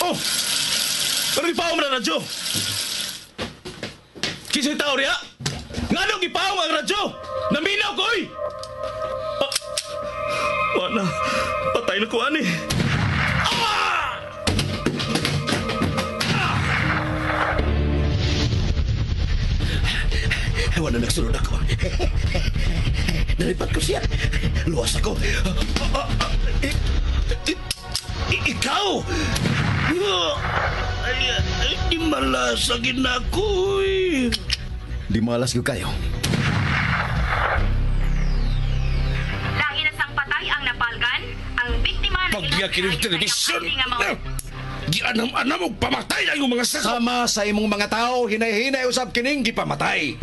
Oh! Pero ipaw mo na radyo! Kisa'y tao niya? Nga nung ipaw ang radyo! Naminaw ko eh! Wala. Patay na ko, ani. Wala nagsunod ako. Nalipat ko siya. Luwas ako. Ikaw! Di malasagin ako eh. Di malas ko kayo. Lahi na sang patay ang napalgan, ang biktima na Pagyakin ng telebisyon. Di anam-anam og pamatay lang yung mga sako. Sama sa imong mga tao, hinay-hinay usab kining gipamatay.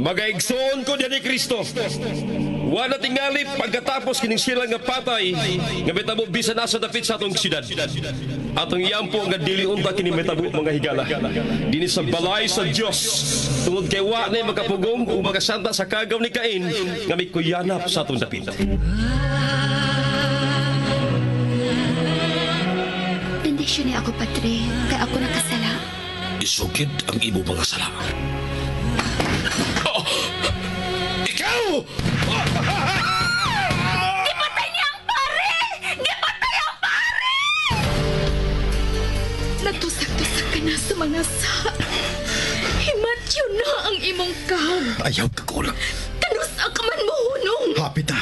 Magaigsoon ko diyan ni Kristo. Wala tingali pagkatapos kining sila nga patay nga metabo bisan nasa dapit sa atong siyudad. Atong iyampo nga dili unta kini metabo mga higala. Dinhi sa balay sa Dios. Tungod kay wa na magapugong o magasanta sa kagaw ni Cain nga may kuyanap sa atong dapit. Bendisyon niya ako, Padre, kay ako nakasala. Isugid ang imo mga sala. Ikaw! Gipatay niya ang pare! Gipatay ang pare! Natusak-tusak ka na sa mga sa. Himatyo na ang imong kahon. Ayaw ka ko lang. Kanusa ka man mohunong. Hapit na.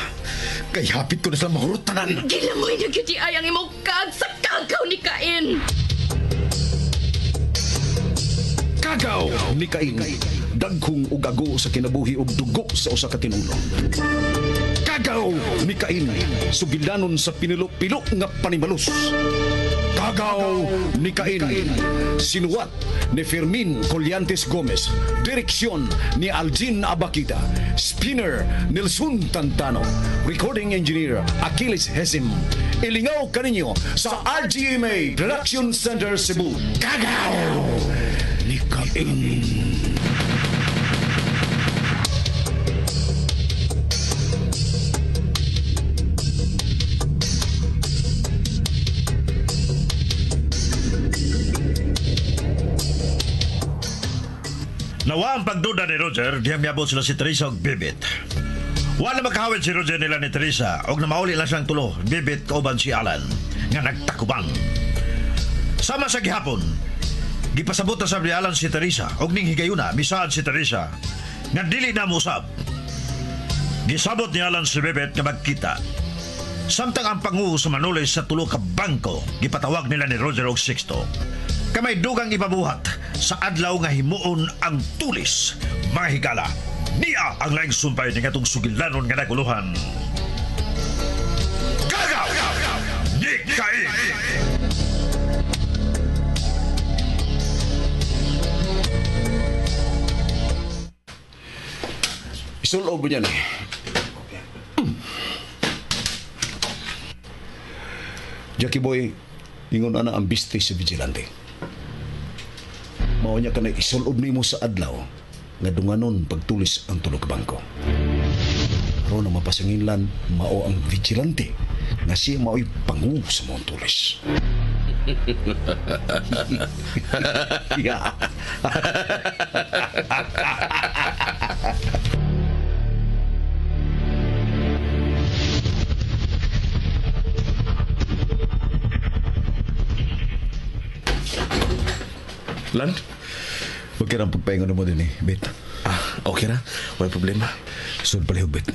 Kay hapit ko na sa mahurot tanan. Gilamoy na gyud ay ang imong kag sa kagaw ni Cain. Kagaw ni Cain. Daghong ug ago sa kinabuhi ug dugo sa usa ka tinulo. Kagaw ni Cain. Sugilanon sa pinilo-pilo nga panimalus. Kagaw ni Cain. Sinuwat ni Fermin Colliantes Gomez. Direksyon ni Algin Abakita. Spinner Nelson Tantano. Recording engineer Achilles Hesim. Ilingaw kaninyo sa RGMA Production Center Cebu. Kagaw ni Cain. Nawa ang pagduda ni Roger, diyan miyabot sila si Teresa og Bibit. Wala makahawid si Roger nila ni Teresa og namauli lang siyang tulo, Bibit kauban si Alan, nga nagtakubang. Sama sa gihapon, gipasabot na sa ni Alan si Teresa og ning higayuna, misaan si Teresa, nga dili na musab. Gisabot ni Alan si Bibit nga magkita. Samtang ang pangu sa manulis sa tulo ka bangko, gipatawag nila ni Roger og Sixto. Kamay dugang ipabuhat sa adlaw nga himuon ang tulis, mga higala. Niya ang laing sumpay ni katong sugilanon nga naguluhan. Kagaw! Ni Cain! Isulob mo niyan eh. Jackie Boy, ingon ana ang biste sa vigilante. Mao niya ka na isulob nimo sa adlaw nga dunganon pagtulis ang tulog bangko. Ro na mapasanginlan mao ang vigilante nga siya mao'y pangu sa mong tulis. Yeah. Lan? Okay lang pagpahingon mo din eh, Bet. Okay na. Walang problema. Sunod palihog, Bet.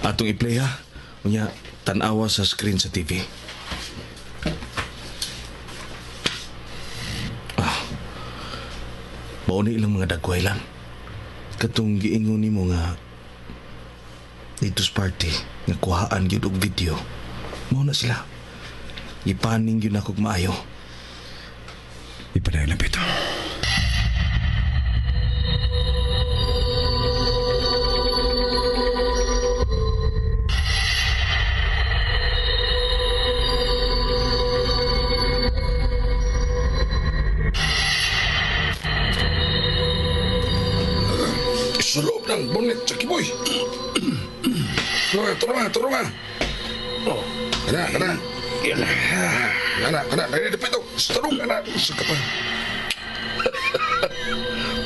Atong i-play ha. Unya, tanawa sa screen sa TV. Mauni ilang mga dagway lang. Katong giingon nimo nga dito sa party nga kuhaan gyud og video. Mao na sila. Ipaning yun ako maayo. Ipadayag lang, Pito. Sa loob ng bonnet, Jackie Boy. Turungan. Oh, kana. Yan na. Kana. Nagdipit ako. Turungan na. Sa kapan.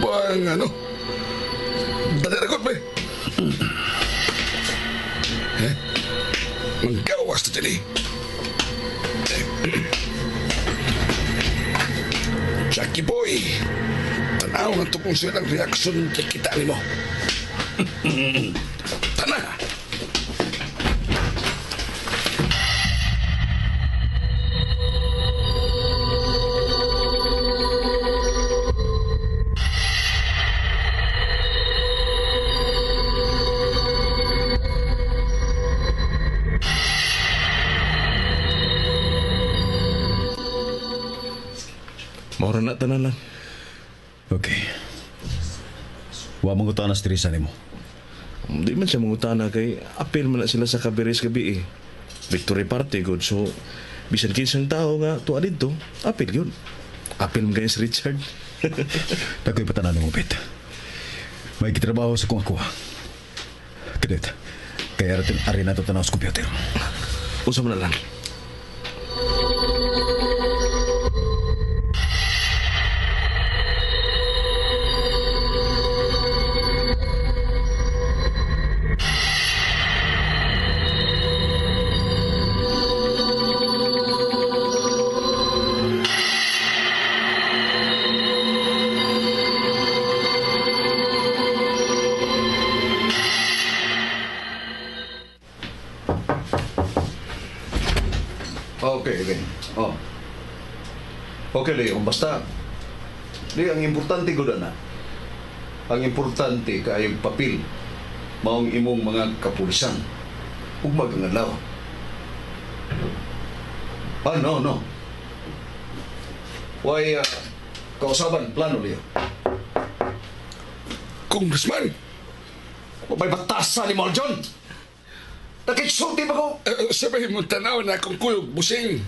Bang, Dali-ragot, ba? Manggawas na dyan, Jackie Boy, tanaw na ito kung silang reaksyon kay kita ni mo. Tana! Maura na tanan lang. Okay. Wa mong utana sa Teresa nimo. Di man siya mangutana kay apil man na sila sa kabiris gabi eh. Victory party good. So, bisan kinsang tao nga tuwa dito, apil yun. Apil mo si Richard. Dagoy patanan mo, Pit. May kitrabaho sa kung ako. Kadet, kaya ari na ito tanaw sa computer. Usap na lang. Okay. Oh. Okay, Leo. Basta, Leo, ang importante ko na. Ang importante kayong papel. Maong imong mga kapulisan. Huwag magangalaw. No. Why, kausaban, plano, Leo. Congressman! May batasan ni Mal John! Nakitsulti ba ko? Sabihin mo tanaw na akong kuyog, busing.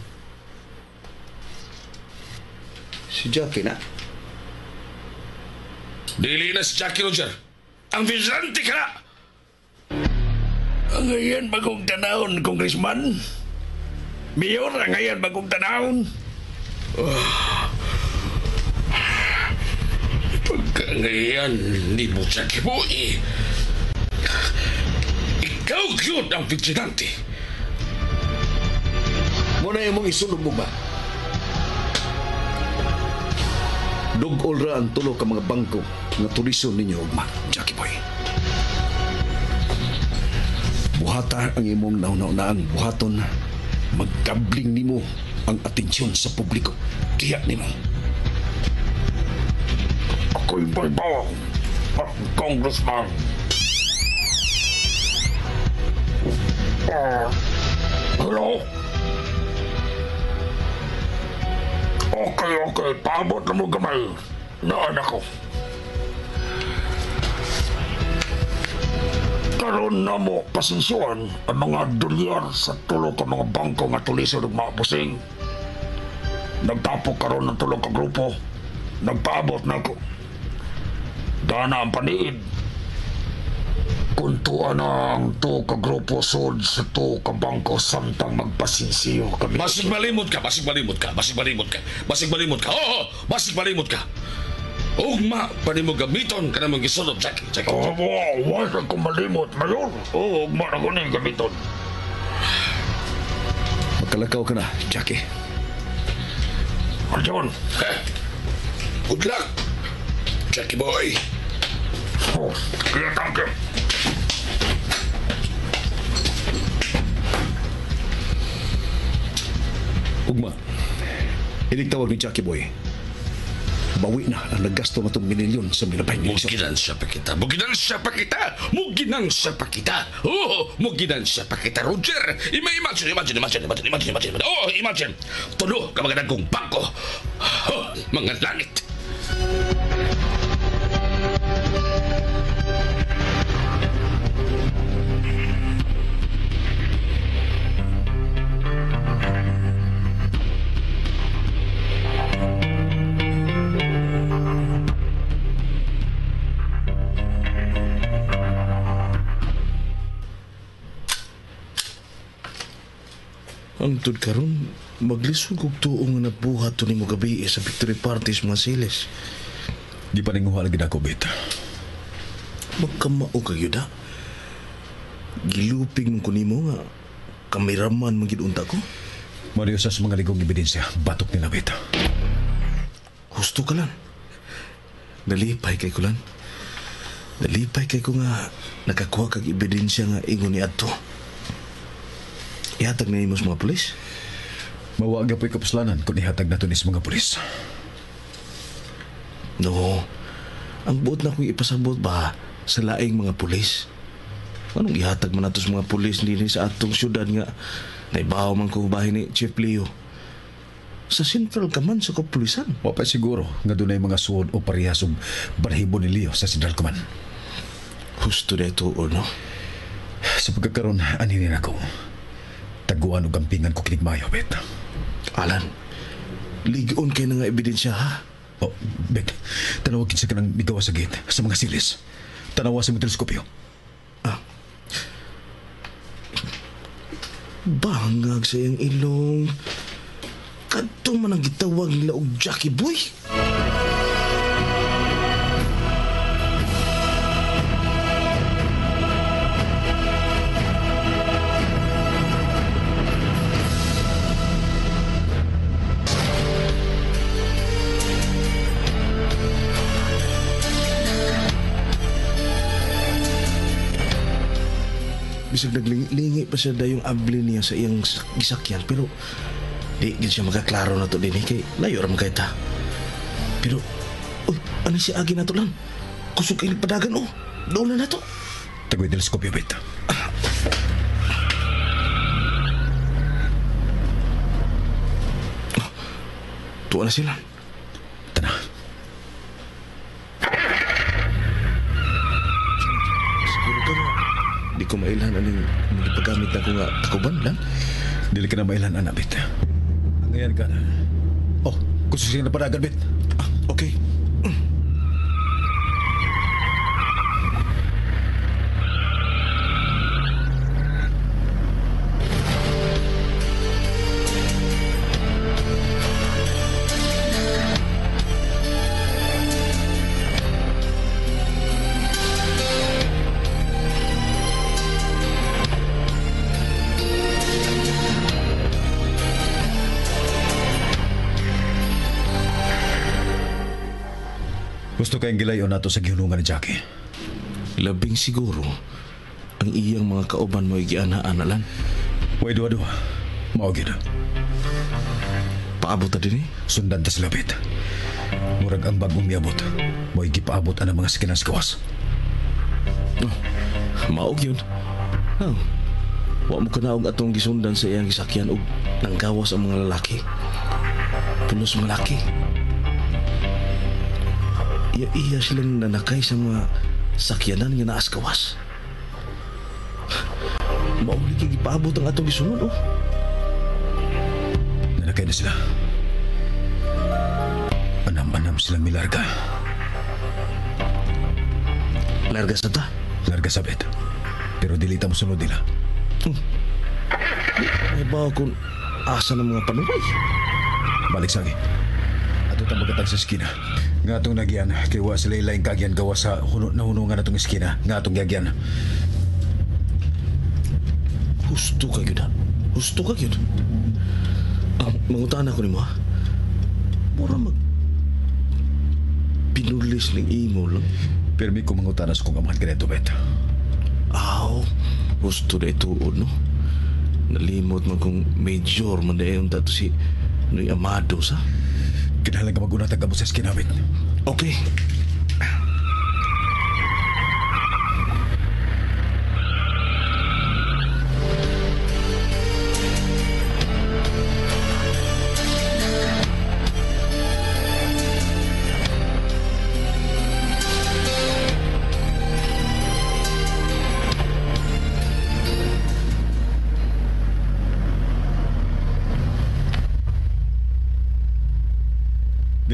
Si Jackie na. Dili na si Jackie Roger. Ang vigilante ka na! Ang ngayon bagong tanawon, Congressman. Mayor, ang ngayon bagong tanawon. Pagka ngayon, ni mo Jackie Boy. Ikaw yun ang vigilante. Muna yung mong isulog mo ba? Dugol ra ang tulo ka mga bangko na tulisyon ninyo, ugma, Jackie Boy. Buhata ang imong naunaang buhaton. Magkabling nimo ang atensyon sa publiko. Tiyak nimo. Ako'y may bawang, Congressman. Hello? Okay. Paabot na mo gamay. Naan ako. Karoon na mo pasensyon ang mga dolyar sa tulo ka mga bangko nga tuliso ng mga busing. Nagtapo karoon ng tulo ka grupo. Nagpaabot na ako. Dana ang paniid. Kuntuan ang to ka grupo sod sa to ka bangko samtang magpasinsiyo kami. Basig malimot ka. Oo, basig malimot ka. Ugma, pa mo gamiton ka namang gisulod, Jackie. Wala kong malimot, Mayor. Ugma na ko na yung gamiton. Magkalakaw ka na, Jackie. Arjon. Good luck, Jackie boy. Kaya tangke. Ugma, inig tawag ni Jackie Boy. bawi na ang naggasto na itong minilyon sa minabay ni Lisod. Muginansya pa kita. Muginansya pa kita. Muginansya pa kita. Oo, muginansya pa kita, Roger. Imagine. Oh, imagine. Tulo ka mga nagkong bangko. Oh, mga langit. Antod karon maglisod kog tuo nga nabuhat to nimo gabi sa victory parties mga siles. Di pa ninguha lagi na ako, Bet. Magkamao ka gyud ha. Gilupig mo ko nimo nga kameraman magid unta ko. Mariusa sa mga ligong ebidensya, batok nila, Bet. Husto ka lang. Nalipay kay ko lang. Nalipay kay ko nga nakakuha kag ebidensya nga ingon ni adto. Ihatag na nimo sa mga pulis. Mawag apoy kapuslanan kung ihatag na to ni sa mga pulis. No. Ang buot na kong ipasabot ba sa laing mga pulis? Anong ihatag man nato sa mga pulis din sa atong syudad nga naibaw man ko bahay ni Chief Leo? Sa Central Command sa kapulisan. Wapay siguro nga doon ay mga suod o parehas og balahibo ni Leo sa Central Command. Husto na ito o no? Sa pagkakaroon, aninin ako. Taguan o gampingan ko kinigmayo, Bet. Alan, ligon kayo na nga ebidensya ha? Oh, Bet, tanawagin sa kanang bigawa sa gate sa mga silis. Tanawa sa mga teleskopyo. Bangag sa iyang ilong. Kadto man ang gitawag nila og Jackie Boy. Bisag naglingi pa siya dayong abli niya sa iyang gisakyan pero di gid siya makaklaro na to din kay layo ra man kay ta. Pero uy, ano si agi na to lang? Kusog kay padagan oh. Doon na to. Tagoy teleskopyo, Bet. Tuwa na sila. Tana. Siguro ka nga. Di ko mailhan anong magipagamit na ko nga takuban lang. Dili ka na mailan, anak, Bet. Ang ngayon ka na. Oh, gusto siya na padagan, Bet. Okay. Gusto kayong gilayon nato sa gihunungan ni Jackie. Labing siguro ang iyang mga kauban mo igiana-ana lang. Way duwa-duwa. Maugid. Paabot na din eh. Sundan ta sila, Bet. Murag ang bagong miabot. Mo'y gipaabot ang mga sikinas gawas. Oh, maog yun. Oh, wa mo kanaog atong gisundan sa iyang gisakyan og nanggawas ang mga lalaki. Pulos mga lalaki. Iya silang nanakay sa mga sakyanan nga naas gawas. Mauli kay gipaabot ang atong gisunod oh. Nanakay na sila. Anam-anam silang milarga. Larga sa ta. Larga sa, Bet. Pero dilita mo sunod nila. May bawa kung asa ng mga panuway. Balik sagi. Ato tang magatag sa eskina. Nga atong nagyan, kay wa sila ilayang kagyan gawa sa hunungan atong eskina. Nga atong gyagyan. Husto ka yun ha. Husto ka yun. Mangutaan ako ni mo ha. Mura pinulis ng imo lang. Permi ko mangutanas kung amahan ka nito, Bet. Aw, gusto na ito, no? Nalimot man kung major man na yung dato si Noy Amado, sa? Kinahanglan ka mag-unatag ka mo sa eskinawit. Okay.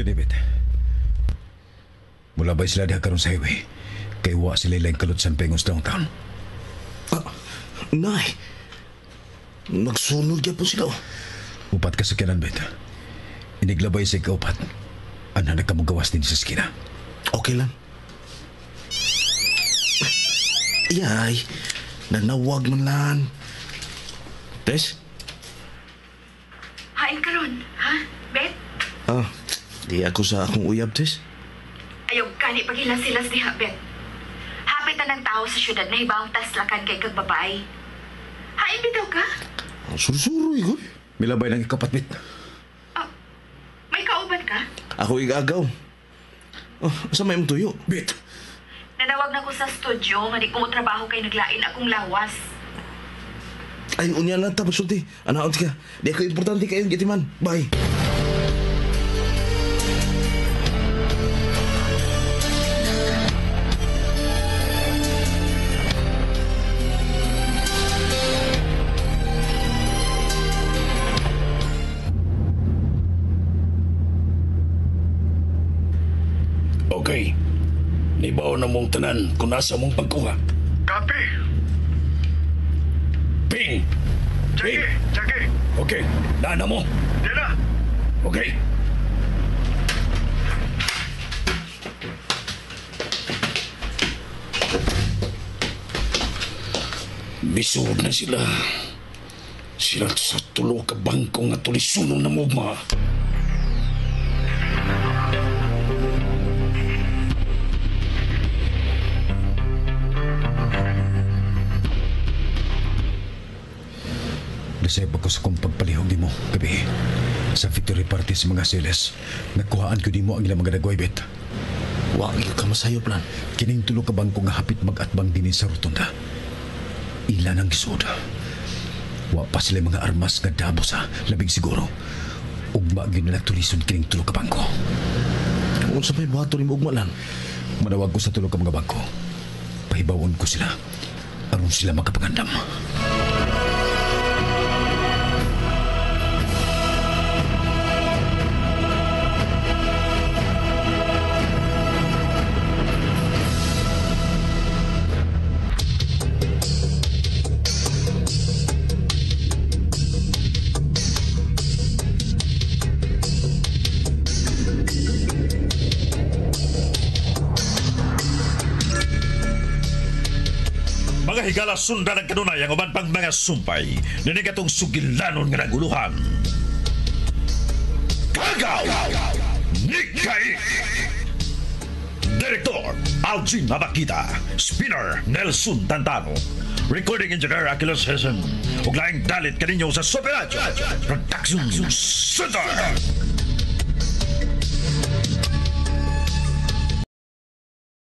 David. Mula ba sila diha karon sa highway? Kay wa sila ilang kalutsan pengos downtown. Nay. Nagsunod niya po sila. Upat ka sa kinan, Bet. Iniglabay sa ikaupat. Ana nagkamugawas din sa skina. Okay lang. Yay. Nanawag man lang. Tess? Hain ka ron, ha? Bet? Di ako sa akong uyab, Tess. Ayaw gani paghilas-hilas diha, Bet. Hapit na ng tao sa syudad na ibang taslakan kay kag babae. Hain bitaw ka? Sursuro, Igor. Milabay ng ikapat, Bet. May kauban ka? Ako igagaw. Asa may mong tuyo? Bet! Nanawag na ko sa studio nga di ko mo trabaho kay naglain akong lawas. Ay, unya lang ta, pagsulti. Anaon ka. Di ako importante kayo, gitiman. Bye. Okay. Nibaw na mong tanan kung nasa mong pagkuha. Copy. Ping! Ping! Jackie. Okay. Nana mo. Dila. Okay. Bisod na sila. Sila sa tulo ka bangko nga tulisunon na mugma. Nasayap ako sa kong pagpalihog di mo, gabi. Sa victory party sa mga seles, nakuhaan ko di mo ang ilang mga nagwaybet. Wag ka masayo, plan. Kining tulo ka bangko nga hapit mag-atbang din sa rotunda. Ilan ang gisod. Wa pa sila mga armas nga dabo sa labing siguro. Ugma gyud nila tulison kining tulo ka bangko. Kung sa may buhato rin mo ugmalan. Manawag ko sa tulo ka mga bangko. Pahibawon ko sila. Aron sila makapagandam. Mga higala sundan ang kanunay ang uban pang mga sumpay. Ninigatong sugilanon nga naguluhan. Kagaw! Nikay! Direktor Algin Mabakita. Spinner Nelson Tantano. Recording Engineer Aquiles Hesen. Ug laing dalit kaninyo sa Super Radio Production Center.